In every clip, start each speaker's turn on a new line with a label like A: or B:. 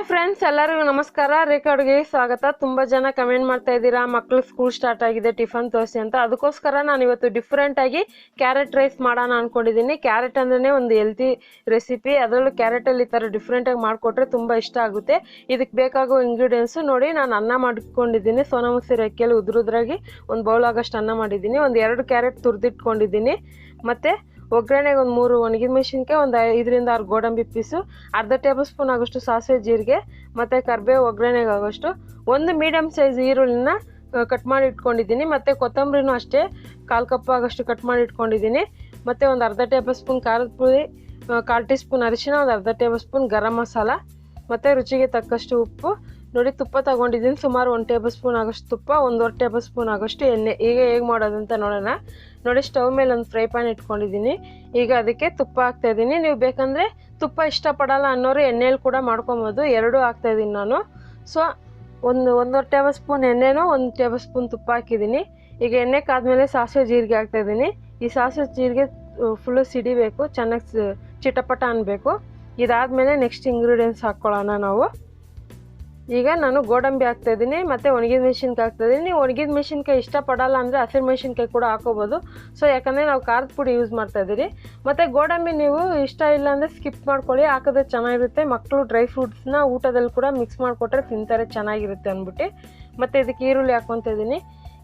A: Hi friends, ಎಲ್ಲರಿಗೂ ನಮಸ್ಕಾರ. ರೇಖಾ ಅಡುಗೆ ಸ್ವಾಗತ. ತುಂಬ ಜನ ಕಮೆಂಟ್ ಮಾಡ್ತಾ ಇದ್ದೀರಾ ಮಕ್ಕಳು ಸ್ಕೂಲ್ ಸ್ಟಾರ್ಟ್ ಆಗಿದೆ ಟಿಫನ್ ತೋರಿಸಿ ಅಂತ. ಅದಕ್ಕೋಸ್ಕರ ನಾನು ಇವತ್ತು ಡಿಫ್ರೆಂಟ್ ಆಗಿ ಕ್ಯಾರೆಟ್ ರೈಸ್ ಮಾಡೋಣ ಅನ್ಕೊಂಡಿದ್ದೀನಿ. ಕ್ಯಾರೆಟ್ ಅಂದ್ರೆ ಒಂದು ಹೆಲ್ತಿ ರೆಸಿಪಿ. ಅದರಲ್ಲೂ ಕ್ಯಾರೆಟಲ್ಲಿ ಈ ಥರ ಡಿಫ್ರೆಂಟಾಗಿ ಮಾಡಿಕೊಟ್ರೆ ತುಂಬ ಇಷ್ಟ ಆಗುತ್ತೆ. ಇದಕ್ಕೆ ಬೇಕಾಗೋ ಇಂಗ್ರೀಡಿಯೆಂಟ್ಸು ನೋಡಿ, ನಾನು ಅನ್ನ ಮಾಡ್ಕೊಂಡಿದ್ದೀನಿ. ಸೋನಾ ಮಸೂರಿ ಅಕ್ಕಿಯಲ್ಲಿ ಉದುರುದ್ರಾಗಿ ಒಂದು ಬೌಲ್ ಆಗೋಷ್ಟು ಅನ್ನ ಮಾಡಿದ್ದೀನಿ. ಒಂದು 2 ಕ್ಯಾರೆಟ್ ತುರಿದಿಟ್ಕೊಂಡಿದ್ದೀನಿ. ಮತ್ತು ಒಗ್ಗರಣೆಗೆ ಒಂದು 3 ಒಣಗಿದ ಮೆಣಸಿನ್ಕಾಯಿ, ಒಂದು 5 ರಿಂದ 6 ಗೋಡಂಬಿ ಪೀಸು, ಅರ್ಧ ಟೇಬಲ್ ಸ್ಪೂನ್ ಆಗೋಷ್ಟು ಸಾಸಿವೆ ಜೀರಿಗೆ, ಮತ್ತು ಕರಿಬೇವು ಒಗ್ಗರಣೆಗೆ ಆಗೋಷ್ಟು, ಒಂದು ಮೀಡಿಯಮ್ ಸೈಜ್ ಈರುಳ್ಳಿನ ಕಟ್ ಮಾಡಿ ಇಟ್ಕೊಂಡಿದ್ದೀನಿ. ಮತ್ತು ಕೊತ್ತಂಬರಿನೂ ಅಷ್ಟೇ 1/4 ಕಪ್ ಆಗೋಷ್ಟು ಕಟ್ ಮಾಡಿ ಇಟ್ಕೊಂಡಿದ್ದೀನಿ. ಮತ್ತು ಒಂದು ಅರ್ಧ ಟೇಬಲ್ ಸ್ಪೂನ್ ಖಾರದ ಪುಡಿ, 1/4 ಟೀ ಸ್ಪೂನ್ ಅರಿಶಿನ, ಒಂದು ಅರ್ಧ ಟೇಬಲ್ ಸ್ಪೂನ್ ಗರಂ ಮಸಾಲ, ಮತ್ತು ರುಚಿಗೆ ತಕ್ಕಷ್ಟು ಉಪ್ಪು. ನೋಡಿ, ತುಪ್ಪ ತೊಗೊಂಡಿದ್ದೀನಿ, ಸುಮಾರು 1 ಟೇಬಲ್ ಸ್ಪೂನ್ ಆಗೋಷ್ಟು ತುಪ್ಪ, 1/2 ಟೇಬಲ್ ಸ್ಪೂನ್ ಆಗೋಷ್ಟು ಎಣ್ಣೆ. ಈಗ ಹೇಗೆ ಮಾಡೋದಂತ ನೋಡೋಣ. ನೋಡಿ, ಸ್ಟವ್ ಮೇಲೆ ಒಂದು ಫ್ರೈ ಪ್ಯಾನ್ ಇಟ್ಕೊಂಡಿದ್ದೀನಿ. ಈಗ ಅದಕ್ಕೆ ತುಪ್ಪ ಹಾಕ್ತಾಯಿದ್ದೀನಿ. ನೀವು ಬೇಕಂದರೆ ತುಪ್ಪ ಇಷ್ಟಪಡಲ್ಲ ಅನ್ನೋರು ಎಣ್ಣೆಯಲ್ಲಿ ಕೂಡ ಮಾಡ್ಕೊಬೋದು. 2 ಹಾಕ್ತಾಯಿದ್ದೀನಿ ನಾನು. ಸೊ 1/2 ಟೇಬಲ್ ಸ್ಪೂನ್ ಎಣ್ಣೆನೂ 1 ಟೇಬಲ್ ಸ್ಪೂನ್ ತುಪ್ಪ ಹಾಕಿದ್ದೀನಿ. ಈಗ ಎಣ್ಣೆ ಕಾದ್ಮೇಲೆ ಸಾಸಿವೆ ಜೀರಿಗೆ ಹಾಕ್ತಾಯಿದ್ದೀನಿ. ಈ ಸಾಸಿವೆ ಜೀರಿಗೆ ಫುಲ್ಲು ಸಿಡಿಬೇಕು, ಚೆನ್ನಾಗಿ ಚಿಟಪಟ ಅನ್ನಬೇಕು. ಇದಾದಮೇಲೆ ನೆಕ್ಸ್ಟ್ ಇಂಗ್ರೀಡಿಯೆಂಟ್ಸ್ ಹಾಕ್ಕೊಳ್ಳೋಣ ನಾವು. ಈಗ ನಾನು ಗೋಡಂಬಿ ಹಾಕ್ತಾಯಿದ್ದೀನಿ, ಮತ್ತು ಒಣಗಿದ ಮೆಣಸಿನ್ಕಾಯಿ ಹಾಕ್ತಾಯಿದ್ದೀನಿ. ನೀವು ಒಣಗಿದ ಮೆಣಸಿನ್ಕಾಯಿ ಇಷ್ಟಪಡಲ್ಲ ಅಂದರೆ ಹಸಿರು ಮೆಣಸಿನ್ಕಾಯಿ ಕೂಡ ಹಾಕೋಬೋದು. ಸೊ ಯಾಕಂದರೆ ನಾವು ಖಾರದ ಪುಡಿ ಯೂಸ್ ಮಾಡ್ತಾಯಿದ್ದೀರಿ. ಮತ್ತು ಗೋಡಂಬಿ ನೀವು ಇಷ್ಟ ಇಲ್ಲ ಅಂದರೆ ಸ್ಕಿಪ್ ಮಾಡ್ಕೊಳ್ಳಿ, ಹಾಕಿದ್ರೆ ಚೆನ್ನಾಗಿರುತ್ತೆ. ಮಕ್ಕಳು ಡ್ರೈ ಫ್ರೂಟ್ಸ್ನ ಊಟದಲ್ಲಿ ಕೂಡ ಮಿಕ್ಸ್ ಮಾಡಿಕೊಟ್ರೆ ತಿಂತಾರೆ, ಚೆನ್ನಾಗಿರುತ್ತೆ ಅಂದ್ಬಿಟ್ಟು. ಮತ್ತು ಇದಕ್ಕೆ ಈರುಳ್ಳಿ ಹಾಕ್ಕೊತಾ ಇದ್ದೀನಿ.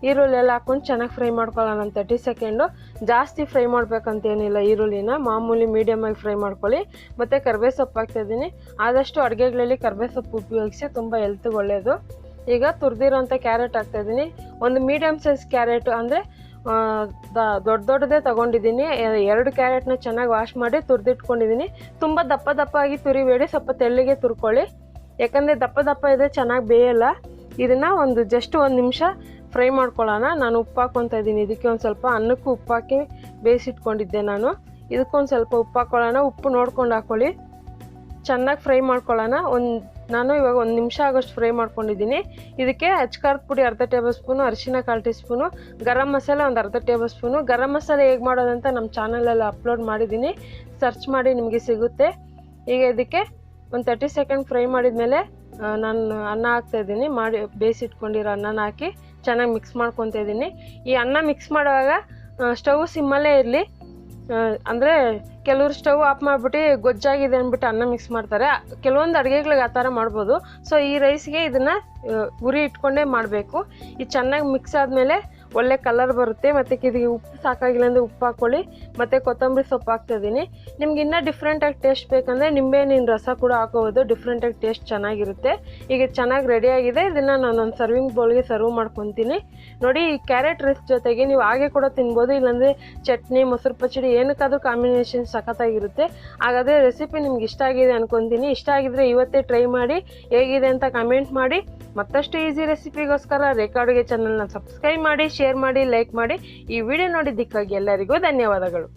A: ಈರುಳ್ಳಿ ಎಲ್ಲ ಹಾಕ್ಕೊಂಡು ಚೆನ್ನಾಗಿ ಫ್ರೈ ಮಾಡ್ಕೊಳ್ಳೋಣ 30 ಸೆಕೆಂಡು. ಜಾಸ್ತಿ ಫ್ರೈ ಮಾಡಬೇಕಂತೇನಿಲ್ಲ, ಈರುಳ್ಳಿನ ಮಾಮೂಲಿ ಮೀಡಿಯಮಾಗಿ ಫ್ರೈ ಮಾಡ್ಕೊಳ್ಳಿ. ಮತ್ತು ಕರಿಬೇವು ಸೊಪ್ಪು ಹಾಕ್ತಾಯಿದ್ದೀನಿ. ಆದಷ್ಟು ಅಡುಗೆಗಳಲ್ಲಿ ಕರಿಬೇವು ಸೊಪ್ಪು ಉಪಯೋಗಿಸಿ, ತುಂಬ ಹೆಲ್ತ್ಗೆ ಒಳ್ಳೆಯದು. ಈಗ ತುರಿದಿರೋಂಥ ಕ್ಯಾರೆಟ್ ಹಾಕ್ತಾಯಿದ್ದೀನಿ. ಒಂದು ಮೀಡಿಯಮ್ ಸೈಜ್ ಕ್ಯಾರೆಟು ಅಂದರೆ ದೊಡ್ಡದೇ ತೊಗೊಂಡಿದ್ದೀನಿ. 2 ಕ್ಯಾರೆಟ್ನ ಚೆನ್ನಾಗಿ ವಾಶ್ ಮಾಡಿ ತುರಿದಿಟ್ಕೊಂಡಿದ್ದೀನಿ. ತುಂಬ ದಪ್ಪ ಆಗಿ ತುರಿಬೇಡಿ, ಸ್ವಲ್ಪ ತೆಳ್ಳಗೆ ತುರ್ಕೊಳ್ಳಿ. ಯಾಕಂದರೆ ದಪ್ಪ ಇದ್ದರೆ ಚೆನ್ನಾಗಿ ಬೇಯಲ್ಲ. ಇದನ್ನು ಜಸ್ಟ್ 1 ನಿಮಿಷ ಫ್ರೈ ಮಾಡ್ಕೊಳ್ಳೋಣ. ನಾನು ಉಪ್ಪು ಹಾಕ್ಕೊತಾ ಇದ್ದೀನಿ. ಇದಕ್ಕೆ ಒಂದು ಸ್ವಲ್ಪ ಅನ್ನಕ್ಕೂ ಉಪ್ಪು ಹಾಕಿ ಬೇಯಿಸಿಟ್ಕೊಂಡಿದ್ದೆ ನಾನು. ಇದಕ್ಕೊಂದು ಸ್ವಲ್ಪ ಉಪ್ಪು ಹಾಕ್ಕೊಳ್ಳೋಣ. ಉಪ್ಪು ನೋಡ್ಕೊಂಡು ಹಾಕ್ಕೊಳ್ಳಿ. ಚೆನ್ನಾಗಿ ಫ್ರೈ ಮಾಡ್ಕೊಳ್ಳೋಣ. ನಾನು ಇವಾಗ 1 ನಿಮಿಷ ಆಗೋಷ್ಟು ಫ್ರೈ ಮಾಡ್ಕೊಂಡಿದ್ದೀನಿ. ಇದಕ್ಕೆ ಖಾರದ ಪುಡಿ ಅರ್ಧ ಟೇಬಲ್ ಸ್ಪೂನು, ಅರಿಶಿನ 1/4 ಟೀ ಸ್ಪೂನು, ಗರಂ ಮಸಾಲೆ ಒಂದು ಅರ್ಧ ಟೇಬಲ್ ಸ್ಪೂನು. ಗರಂ ಮಸಾಲೆ ಹೇಗೆ ಮಾಡೋದಂತ ನಮ್ಮ ಚಾನಲಲ್ಲಿ ಅಪ್ಲೋಡ್ ಮಾಡಿದ್ದೀನಿ, ಸರ್ಚ್ ಮಾಡಿ ನಿಮಗೆ ಸಿಗುತ್ತೆ. ಈಗ ಇದಕ್ಕೆ ಒಂದು 30 ಸೆಕೆಂಡ್ ಫ್ರೈ ಮಾಡಿದ್ಮೇಲೆ ನಾನು ಅನ್ನ ಹಾಕ್ತಾಯಿದ್ದೀನಿ. ಮಾಡಿ ಬೇಯಿಸಿಟ್ಕೊಂಡಿರೋ ಅನ್ನನ ಹಾಕಿ ಚೆನ್ನಾಗಿ ಮಿಕ್ಸ್ ಮಾಡ್ಕೊತಾ ಇದ್ದೀನಿ. ಈ ಅನ್ನ ಮಿಕ್ಸ್ ಮಾಡುವಾಗ ಸ್ಟವ್ ಸಿಮ್ಮಲ್ಲೇ ಇರಲಿ. ಅಂದರೆ ಕೆಲವರು ಸ್ಟವ್ ಆಫ್ ಮಾಡಿಬಿಟ್ಟು ಗೊಜ್ಜಾಗಿದೆ ಅಂದ್ಬಿಟ್ಟು ಅನ್ನ ಮಿಕ್ಸ್ ಮಾಡ್ತಾರೆ. ಕೆಲವೊಂದು ಅಡುಗೆಗಳಿಗೆ ಆ ಥರ ಮಾಡ್ಬೋದು. ಸೊ ಈ ರೈಸ್ಗೆ ಇದನ್ನು ಉರಿ ಇಟ್ಕೊಂಡೇ ಮಾಡಬೇಕು. ಇದು ಚೆನ್ನಾಗಿ ಮಿಕ್ಸ್ ಆದಮೇಲೆ ಒಳ್ಳೆ ಕಲರ್ ಬರುತ್ತೆ. ಮತ್ತು ಇದಕ್ಕೆ ಉಪ್ಪು ಸಾಕಾಗಿಲ್ಲ ಅಂದರೆ ಉಪ್ಪು ಹಾಕ್ಕೊಳ್ಳಿ. ಮತ್ತು ಕೊತ್ತಂಬರಿ ಸೊಪ್ಪು ಹಾಕ್ತಾಯಿದ್ದೀನಿ. ನಿಮ್ಗೆ ಇನ್ನೂ ಡಿಫ್ರೆಂಟಾಗಿ ಟೇಸ್ಟ್ ಬೇಕಂದರೆ ನಿಂಬೆಹಣ್ಣಿನ ರಸ ಕೂಡ ಹಾಕೋಬೋದು. ಡಿಫ್ರೆಂಟಾಗಿ ಟೇಸ್ಟ್ ಚೆನ್ನಾಗಿರುತ್ತೆ. ಈಗ ಚೆನ್ನಾಗಿ ರೆಡಿಯಾಗಿದೆ. ಇದನ್ನು ನಾನು ಒಂದು ಸರ್ವಿಂಗ್ ಬೌಲ್ಗೆ ಸರ್ವ್ ಮಾಡ್ಕೊತೀನಿ. ನೋಡಿ, ಈ ಕ್ಯಾರೆಟ್ ರೈಸ್ ಜೊತೆಗೆ ನೀವು ಹಾಗೆ ಕೂಡ ತಿನ್ಬೋದು, ಇಲ್ಲಾಂದರೆ ಚಟ್ನಿ, ಮೊಸರು ಪಚ್ಚಡಿ ಏನಕ್ಕಾದ್ರೂ ಕಾಂಬಿನೇಷನ್ ಸಖತ್ತಾಗಿರುತ್ತೆ. ಹಾಗಾದರೆ ರೆಸಿಪಿ ನಿಮ್ಗೆ ಇಷ್ಟ ಆಗಿದೆ ಅನ್ಕೊತೀನಿ. ಇಷ್ಟ ಆಗಿದ್ರೆ ಇವತ್ತೇ ಟ್ರೈ ಮಾಡಿ, ಹೇಗಿದೆ ಅಂತ ಕಮೆಂಟ್ ಮಾಡಿ. ಮತ್ತಷ್ಟು ಈಸಿ ರೆಸಿಪಿಗೋಸ್ಕರ ರೇಖಾ ಅಡುಗೆ ಚಾನಲ್ನ ಸಬ್ಸ್ಕ್ರೈಬ್ ಮಾಡಿ, ಶೇರ್ ಮಾಡಿ, ಲೈಕ್ ಮಾಡಿ. ಈ ವಿಡಿಯೋ ನೋಡಿದ್ದಕ್ಕಾಗಿ ಎಲ್ಲರಿಗೂ ಧನ್ಯವಾದಗಳು.